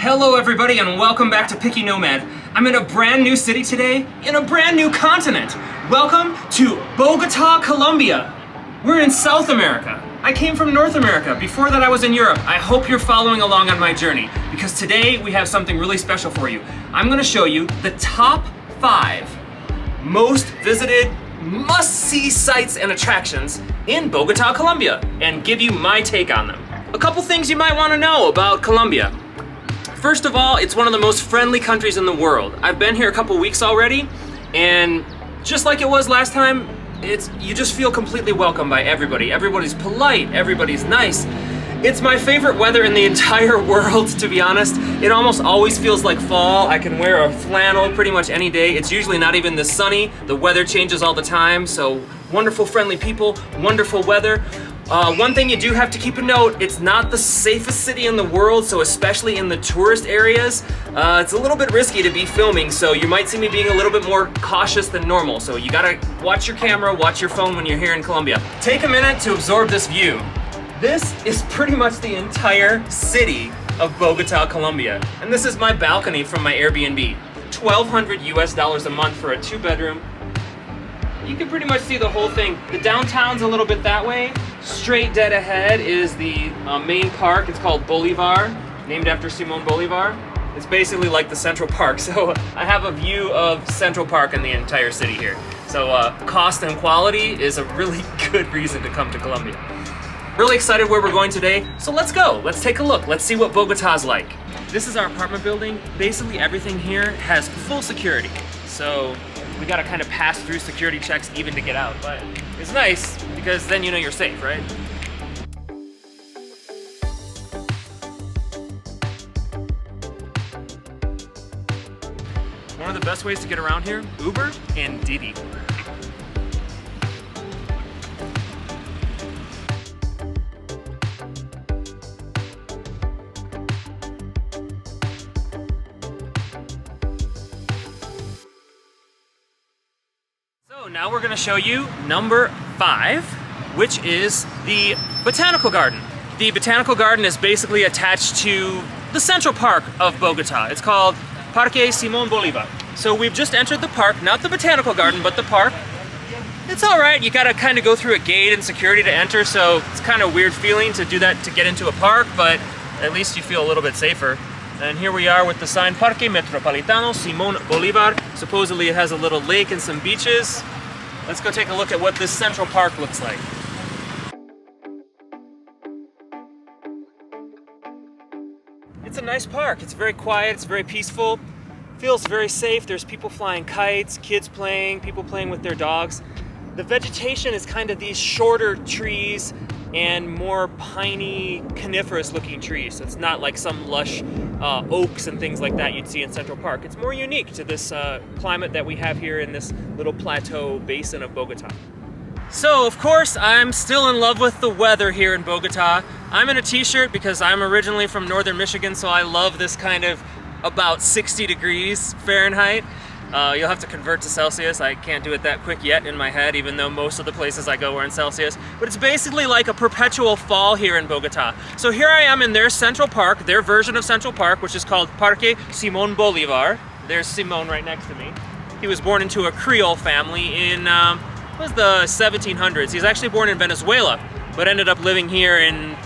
Hello everybody and welcome back to Picky Nomad. I'm in a brand new city today, in a brand new continent. Welcome to Bogota, Colombia. We're in South America. I came from North America. Before that I was in Europe. I hope you're following along on my journey because today we have something really special for you. I'm going to show you the top 5 most visited must-see sites and attractions in Bogota, Colombia and give you my take on them. A couple things you might want to know about Colombia. First of all, it's one of the most friendly countries in the world. I've been here a couple weeks already, and just like it was last time, you just feel completely welcome by everybody. Everybody's polite, everybody's nice. It's my favorite weather in the entire world, to be honest. It almost always feels like fall. I can wear a flannel pretty much any day. It's usually not even this sunny. The weather changes all the time, so wonderful, friendly people, wonderful weather. One thing you do have to keep a note, it's not the safest city in the world, so especially in the tourist areas, it's a little bit risky to be filming, so you might see me being a little bit more cautious than normal. So you gotta watch your camera, watch your phone when you're here in Colombia. Take a minute to absorb this view. This is pretty much the entire city of Bogota, Colombia. And this is my balcony from my Airbnb. $1,200 US a month for a 2-bedroom. You can pretty much see the whole thing. The downtown's a little bit that way. Straight dead ahead is the main park. It's called Bolivar, named after Simón Bolivar. It's basically like the Central Park. So I have a view of Central Park in the entire city here. So cost and quality is a really good reason to come to Colombia. Really excited where we're going today. So let's go. Let's take a look. Let's see what Bogota's like. This is our apartment building. Basically everything here has full security. So we gotta kind of pass through security checks even to get out, but it's nice because then you know you're safe, right? One of the best ways to get around here, Uber and Didi. So now we're going to show you number 5, which is the Botanical Garden. The Botanical Garden is basically attached to the Central Park of Bogota. It's called Parque Simón Bolivar. So we've just entered the park, not the Botanical Garden, but the park. It's all right, you got to kind of go through a gate and security to enter, so it's kind of a weird feeling to do that to get into a park, but at least you feel a little bit safer. And here we are with the sign Parque Metropolitano Simón Bolivar. Supposedly it has a little lake and some beaches. Let's go take a look at what this Central Park looks like. It's a nice park. It's very quiet, it's very peaceful. Feels very safe. There's people flying kites, kids playing, people playing with their dogs. The vegetation is kind of these shorter trees and more piney, coniferous looking trees. So it's not like some lush oaks and things like that you'd see in Central Park. It's more unique to this climate that we have here in this little plateau basin of Bogota. So of course I'm still in love with the weather here in Bogota. I'm in a t-shirt because I'm originally from northern Michigan, so I love this kind of about 60 degrees Fahrenheit. You'll have to convert to Celsius. I can't do it that quick yet in my head, even though most of the places I go are in Celsius. But it's basically like a perpetual fall here in Bogota. So here I am in their Central Park, their version of Central Park, which is called Parque Simón Bolivar. There's Simón right next to me. He was born into a Creole family in what was the 1700s. He was actually born in Venezuela, but ended up living here and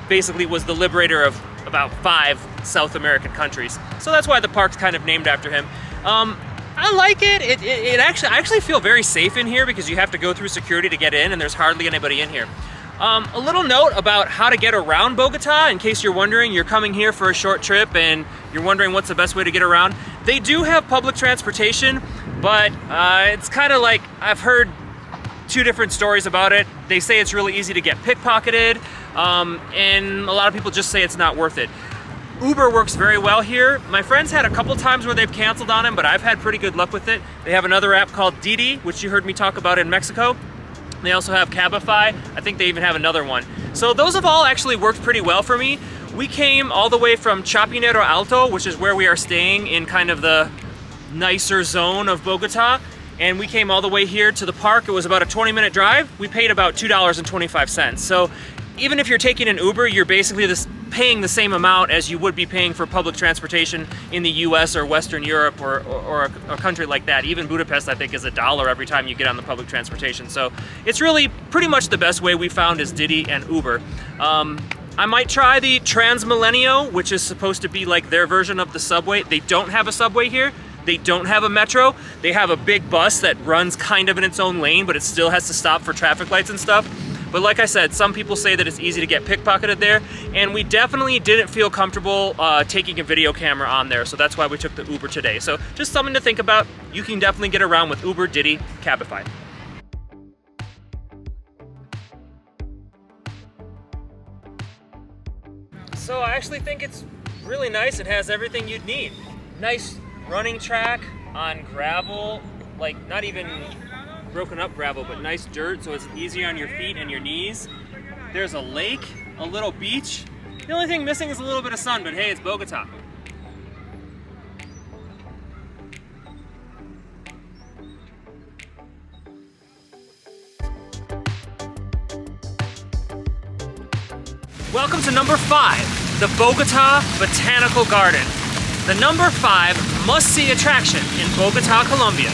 basically was the liberator of about 5 South American countries. So that's why the park's kind of named after him. I like it. I actually feel very safe in here because you have to go through security to get in and there's hardly anybody in here. A little note about how to get around Bogota, in case you're wondering, you're coming here for a short trip and you're wondering what's the best way to get around. They do have public transportation, but it's kind of like, I've heard 2 different stories about it. They say it's really easy to get pickpocketed, and a lot of people just say it's not worth it. Uber works very well here. My friends had a couple times where they've canceled on him, but I've had pretty good luck with it. They have another app called Didi, which you heard me talk about in Mexico. They also have Cabify. I think they even have another one. So those have all actually worked pretty well for me. We came all the way from Chapinero Alto, which is where we are staying in kind of the nicer zone of Bogota. And we came all the way here to the park. It was about a 20-minute drive. We paid about $2.25. So even if you're taking an Uber, you're basically paying the same amount as you would be paying for public transportation in the US or Western Europe or a country like that. Even Budapest, I think, is $1 every time you get on the public transportation. So it's really pretty much the best way we found is Didi and Uber. I might try the Transmilenio, which is supposed to be like their version of the subway. They don't have a subway here. They don't have a metro. They have a big bus that runs kind of in its own lane, but it still has to stop for traffic lights and stuff. But like I said, some people say that it's easy to get pickpocketed there, and we definitely didn't feel comfortable taking a video camera on there, so that's why we took the Uber today. So just something to think about. You can definitely get around with Uber, Didi, Cabify. So I actually think it's really nice. It has everything you'd need. Nice running track on gravel, like not even broken up gravel, but nice dirt, so it's easier on your feet and your knees. There's a lake, a little beach. The only thing missing is a little bit of sun, but hey, it's Bogota. Welcome to number 5, the Bogota Botanical Garden. The number 5 must-see attraction in Bogota, Colombia.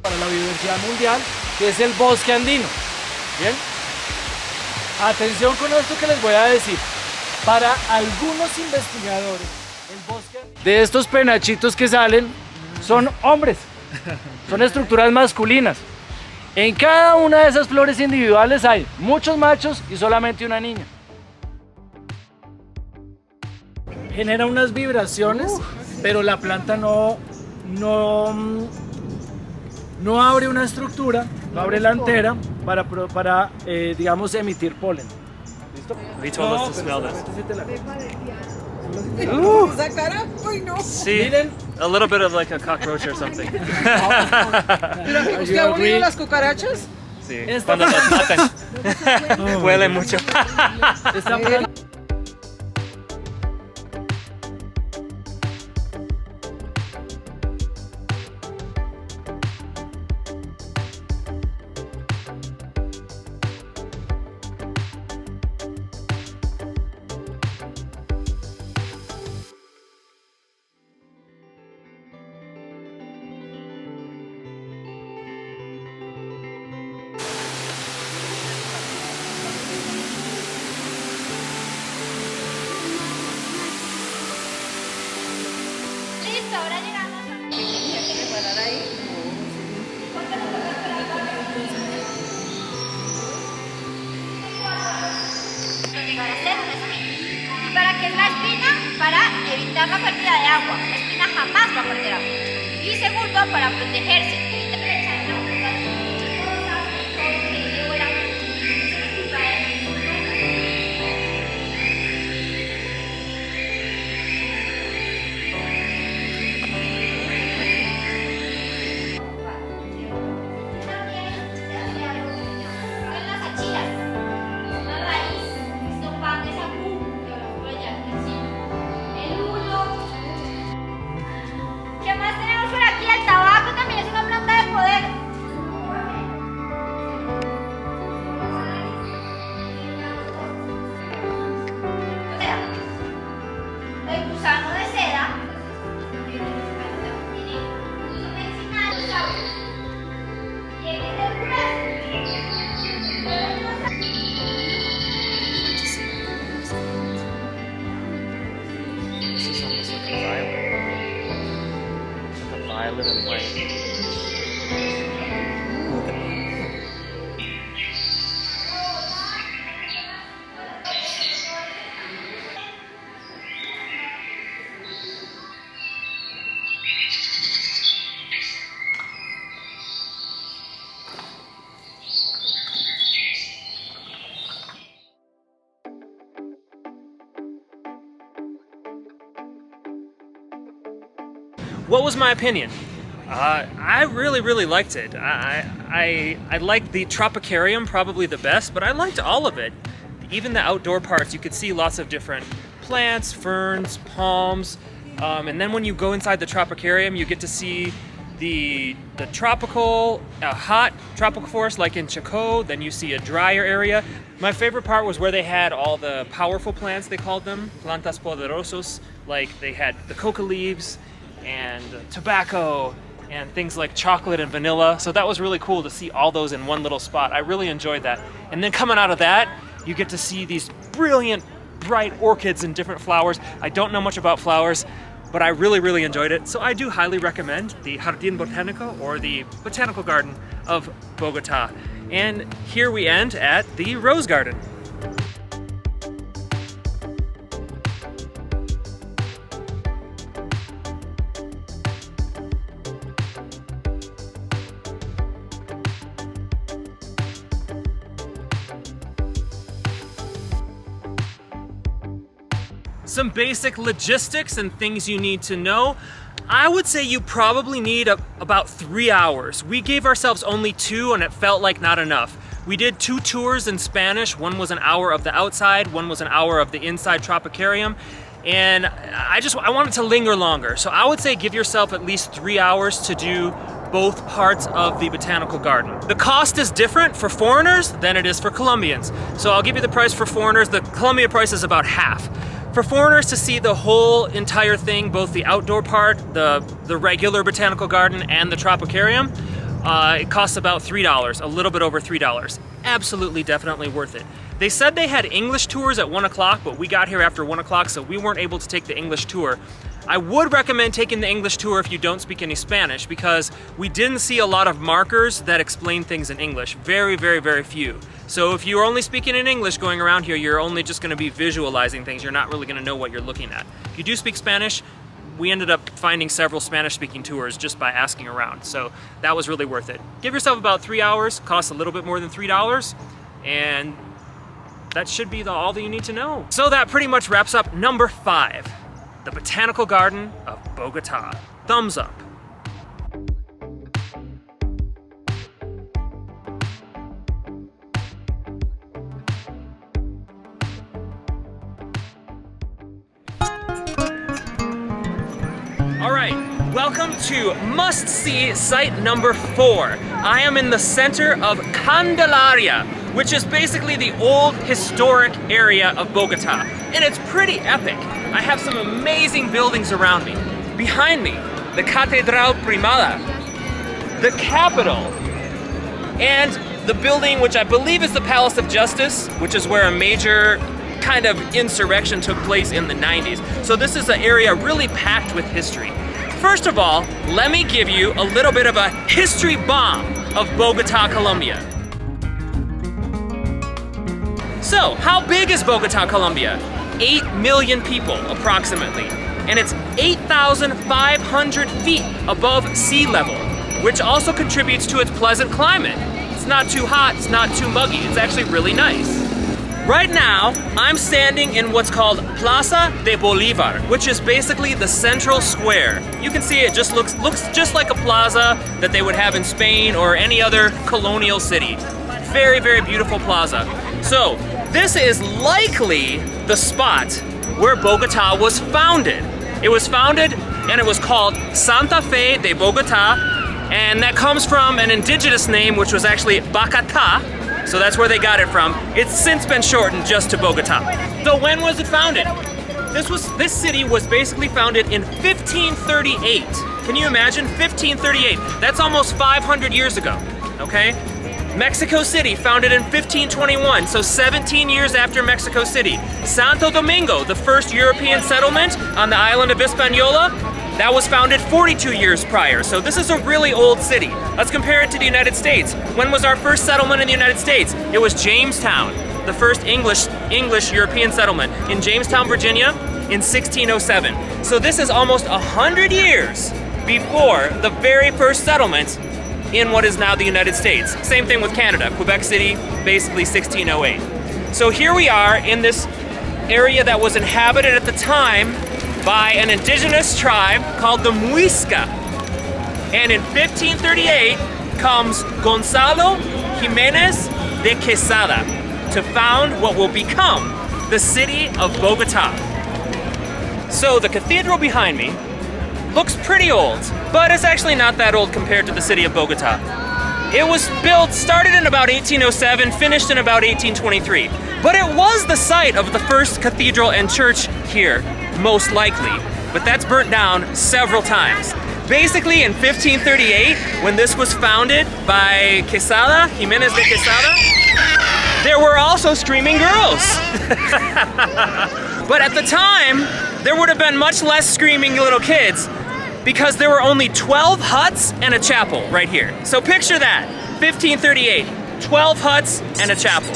Para la biodiversidad mundial, que es el bosque andino. Bien, atención con esto que les voy a decir. Para algunos investigadores, el bosque andino de estos penachitos que salen son hombres, son estructuras masculinas. En cada una de esas flores individuales hay muchos machos y solamente una niña. Genera unas vibraciones, pero la planta no abre una estructura, no abre la antera para digamos, emitir polen. ¿Listo? He told us to smell this. Esa cara, uy no. See, Miren. a little bit of like a cockroach or something. ¿Usted ha olido las cucarachas? Sí, cuando las matan. Huele mucho. Esta planta Listo, ahora llegamos llegar a ser ¿Para qué es la espina? Para evitar la pérdida de agua. La espina jamás va a perder agua. Y segundo, para protegerse. Violet and white. What was my opinion? I really liked it. I liked the Tropicarium probably the best, but I liked all of it. Even the outdoor parts, you could see lots of different plants, ferns, palms, and then when you go inside the Tropicarium, you get to see the tropical, hot tropical forest like in Chocó, then you see a drier area. My favorite part was where they had all the powerful plants, they called them, plantas poderosos, like they had the coca leaves and tobacco and things like chocolate and vanilla. So that was really cool to see all those in one little spot. I really enjoyed that. And then coming out of that, you get to see these brilliant, bright orchids and different flowers. I don't know much about flowers, but I really, really enjoyed it. So I do highly recommend the Jardin Botanico, or the Botanical Garden of Bogota. And here we end at the Rose Garden. Some basic logistics and things you need to know. I would say you probably need about 3 hours. We gave ourselves only 2 and it felt like not enough. We did 2 tours in Spanish. One was an hour of the outside, one was an hour of the inside Tropicarium. And I wanted to linger longer. So I would say give yourself at least 3 hours to do both parts of the botanical garden. The cost is different for foreigners than it is for Colombians. So I'll give you the price for foreigners. The Colombia price is about half. For foreigners to see the whole entire thing, both the outdoor part, the regular botanical garden, and the Tropicarium, it costs about $3, a little bit over $3. Absolutely, definitely worth it. They said they had English tours at 1 o'clock, but we got here after 1 o'clock, so we weren't able to take the English tour. I would recommend taking the English tour if you don't speak any Spanish, because we didn't see a lot of markers that explain things in English. Very, very, very few. So if you're only speaking in English going around here, you're only just going to be visualizing things. You're not really going to know what you're looking at. If you do speak Spanish, we ended up finding several Spanish-speaking tours just by asking around. So that was really worth it. Give yourself about 3 hours, costs a little bit more than $3, and that should be all that you need to know. So that pretty much wraps up number 5, the Botanical Garden of Bogota. Thumbs up. All right, welcome to must-see site number 4. I am in the center of Candelaria, which is basically the old historic area of Bogota. And it's pretty epic. I have some amazing buildings around me. Behind me, the Catedral Primada, the Capitol, and the building which I believe is the Palace of Justice, which is where a major kind of insurrection took place in the 90s. So this is an area really packed with history. First of all, let me give you a little bit of a history bomb of Bogota, Colombia. So, how big is Bogota, Colombia? 8 million people, approximately. And it's 8,500 feet above sea level, which also contributes to its pleasant climate. It's not too hot, it's not too muggy, it's actually really nice. Right now, I'm standing in what's called Plaza de Bolivar, which is basically the central square. You can see it just looks just like a plaza that they would have in Spain or any other colonial city. Very, very beautiful plaza. So, this is likely the spot where Bogota was founded. It was founded and it was called Santa Fe de Bogota, and that comes from an indigenous name which was actually Bacata. So that's where they got it from. It's since been shortened just to Bogota. So when was it founded? This city was basically founded in 1538. Can you imagine? 1538. That's almost 500 years ago, okay? Mexico City, founded in 1521, so 17 years after Mexico City. Santo Domingo, the first European settlement on the island of Hispaniola, that was founded 42 years prior, so this is a really old city. Let's compare it to the United States. When was our first settlement in the United States? It was Jamestown, the first English European settlement in Jamestown, Virginia in 1607. So this is almost 100 years before the very first settlement in what is now the United States. Same thing with Canada, Quebec City, basically 1608. So here we are in this area that was inhabited at the time by an indigenous tribe called the Muisca. And in 1538 comes Gonzalo Jimenez de Quesada to found what will become the city of Bogota. So the cathedral behind me looks pretty old, but it's actually not that old compared to the city of Bogota. It was built, started in about 1807, finished in about 1823. But it was the site of the first cathedral and church here, most likely. But that's burnt down several times. Basically in 1538, when this was founded by Quesada, Jimenez de Quesada, there were also screaming girls. But at the time, there would have been much less screaming little kids because there were only 12 huts and a chapel right here. So picture that, 1538, 12 huts and a chapel.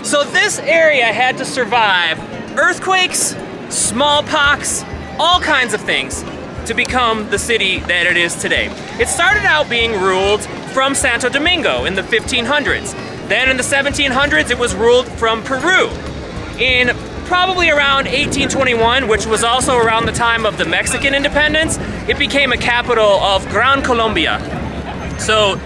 So this area had to survive earthquakes, smallpox, all kinds of things to become the city that it is today. It started out being ruled from Santo Domingo in the 1500s. Then in the 1700s, it was ruled from Peru. In probably around 1821, which was also around the time of the Mexican independence, it became a capital of Gran Colombia. So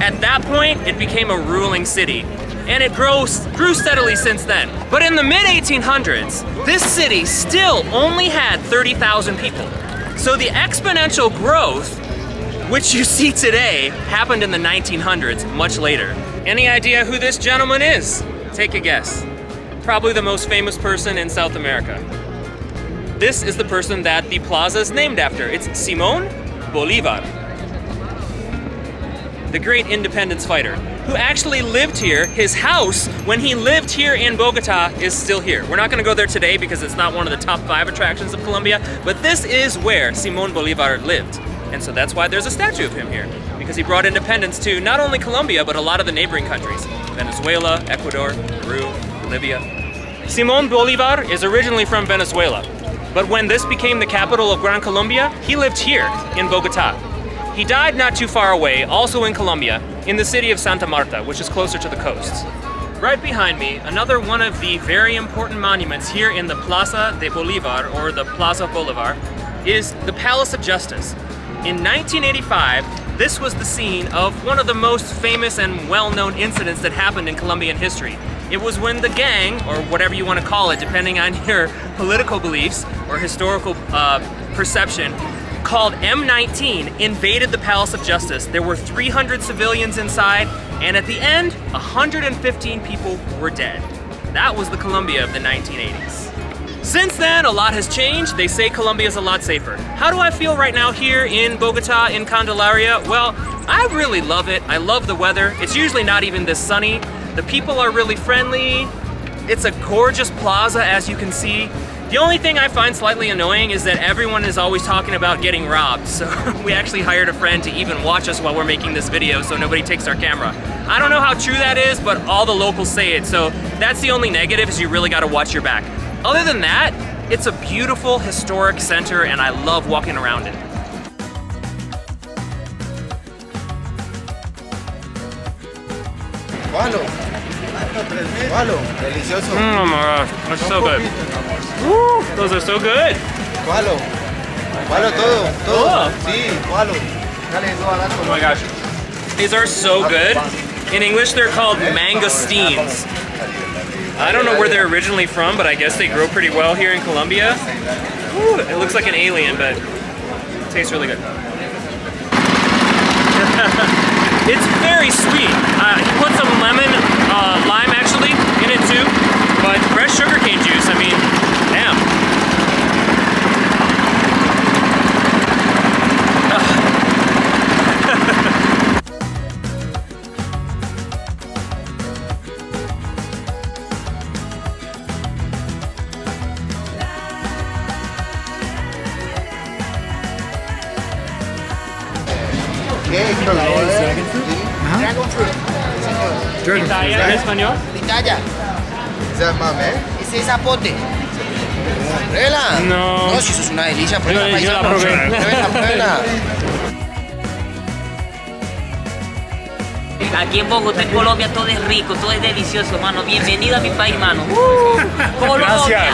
at that point, it became a ruling city. And it grew steadily since then. But in the mid-1800s, this city still only had 30,000 people. So the exponential growth, which you see today, happened in the 1900s, much later. Any idea who this gentleman is? Take a guess. Probably the most famous person in South America. This is the person that the plaza is named after. It's Simón Bolívar, the great independence fighter, who actually lived here. His house, when he lived here in Bogota, is still here. We're not gonna go there today because it's not one of the top 5 attractions of Colombia, but this is where Simón Bolívar lived. And so that's why there's a statue of him here, because he brought independence to not only Colombia, but a lot of the neighboring countries. Venezuela, Ecuador, Peru, Bolivia. Simón Bolívar is originally from Venezuela, but when this became the capital of Gran Colombia, he lived here in Bogota. He died not too far away, also in Colombia, in the city of Santa Marta, which is closer to the coasts. Right behind me, another one of the very important monuments here in the Plaza de Bolivar, or the Plaza Bolivar, is the Palace of Justice. In 1985, this was the scene of one of the most famous and well-known incidents that happened in Colombian history. It was when the gang, or whatever you want to call it, depending on your political beliefs or historical perception, called M19 invaded the Palace of Justice. There were 300 civilians inside, and at the end, 115 people were dead. That was the Colombia of the 1980s. Since then, a lot has changed. They say Colombia is a lot safer. How do I feel right now here in Bogota, in Candelaria? Well, I really love it. I love the weather. It's usually not even this sunny. The people are really friendly. It's a gorgeous plaza, as you can see. The only thing I find slightly annoying is that everyone is always talking about getting robbed. So we actually hired a friend to even watch us while we're making this video so nobody takes our camera. I don't know how true that is, but all the locals say it. So that's the only negative, is you really gotta watch your back. Other than that, it's a beautiful historic center and I love walking around it. Delicioso. Oh my gosh, that's so good. Woo, those are so good. Todo. Oh. Sí, cualo. Oh my gosh. These are so good. In English, they're called mangosteens. I don't know where they're originally from, but I guess they grow pretty well here in Colombia. Ooh, it looks like an alien, but it tastes really good. It's very sweet. He put some lemon, lime actually, in it too. But fresh sugarcane juice, I mean, damn. ¿Pitaya en español? Pitaya. Is that mamé? Ese es zapote. Pruébela. No. No, si eso es una delicia. Pruébela, Yo la paisano. probé. Pruébela. Aquí en Bogotá, en Colombia, todo es rico, todo es delicioso, hermano. Bienvenido a mi país, hermano. Colombia.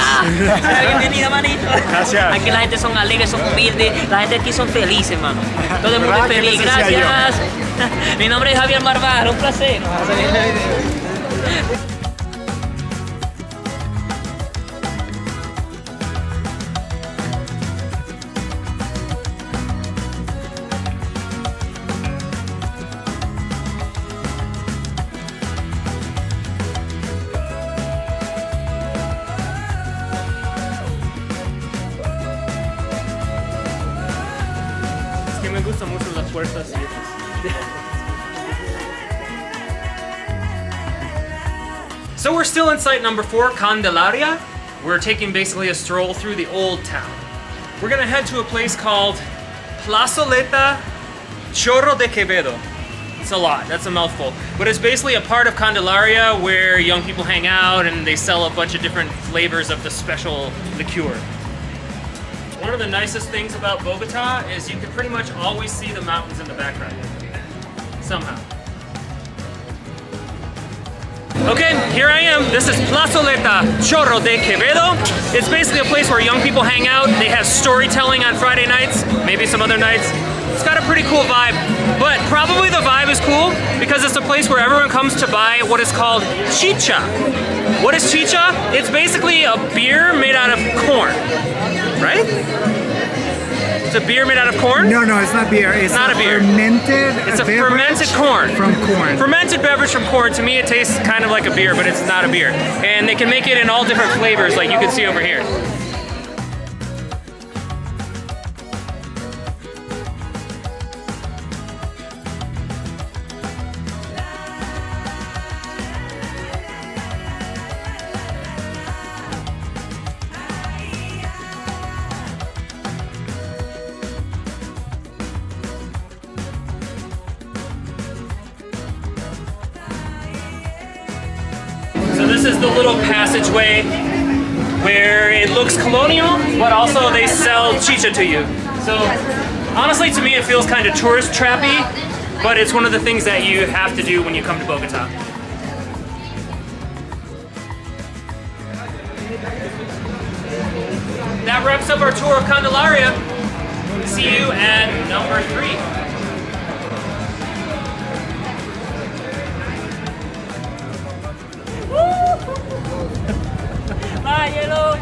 Bienvenida, manito. Gracias. Aquí la gente son alegres, son humildes, la gente aquí son felices, hermano. Todo el mundo es feliz. Gracias. Mi nombre es Javier Marvar, un placer. puertas y So we're still in site number 4, Candelaria. We're taking basically a stroll through the old town. We're gonna head to a place called Plazoleta Chorro de Quevedo. It's a lot, that's a mouthful. But it's basically a part of Candelaria where young people hang out and they sell a bunch of different flavors of the special liqueur. One of the nicest things about Bogota is you can pretty much always see the mountains in the background. Somehow. Okay, here I am. This is Plazoleta Chorro de Quevedo. It's basically a place where young people hang out. They have storytelling on Friday nights, maybe some other nights. It's got a pretty cool vibe, but probably the vibe is cool because it's a place where everyone comes to buy what is called Chicha. What is Chicha? It's basically a beer made out of corn, right? It's a beer made out of corn? No, it's not beer. It's not a beer. Fermented. It's a beverage fermented corn. From corn. Fermented beverage from corn. To me, it tastes kind of like a beer, but it's not a beer. And they can make it in all different flavors, like you can see over here. So this is the little passageway where it looks colonial, but also they sell chicha to you. So honestly, to me, it feels kind of tourist trappy, but it's one of the things that you have to do when you come to Bogota. That wraps up our tour of Candelaria. See you at number 3. Bye, yellow.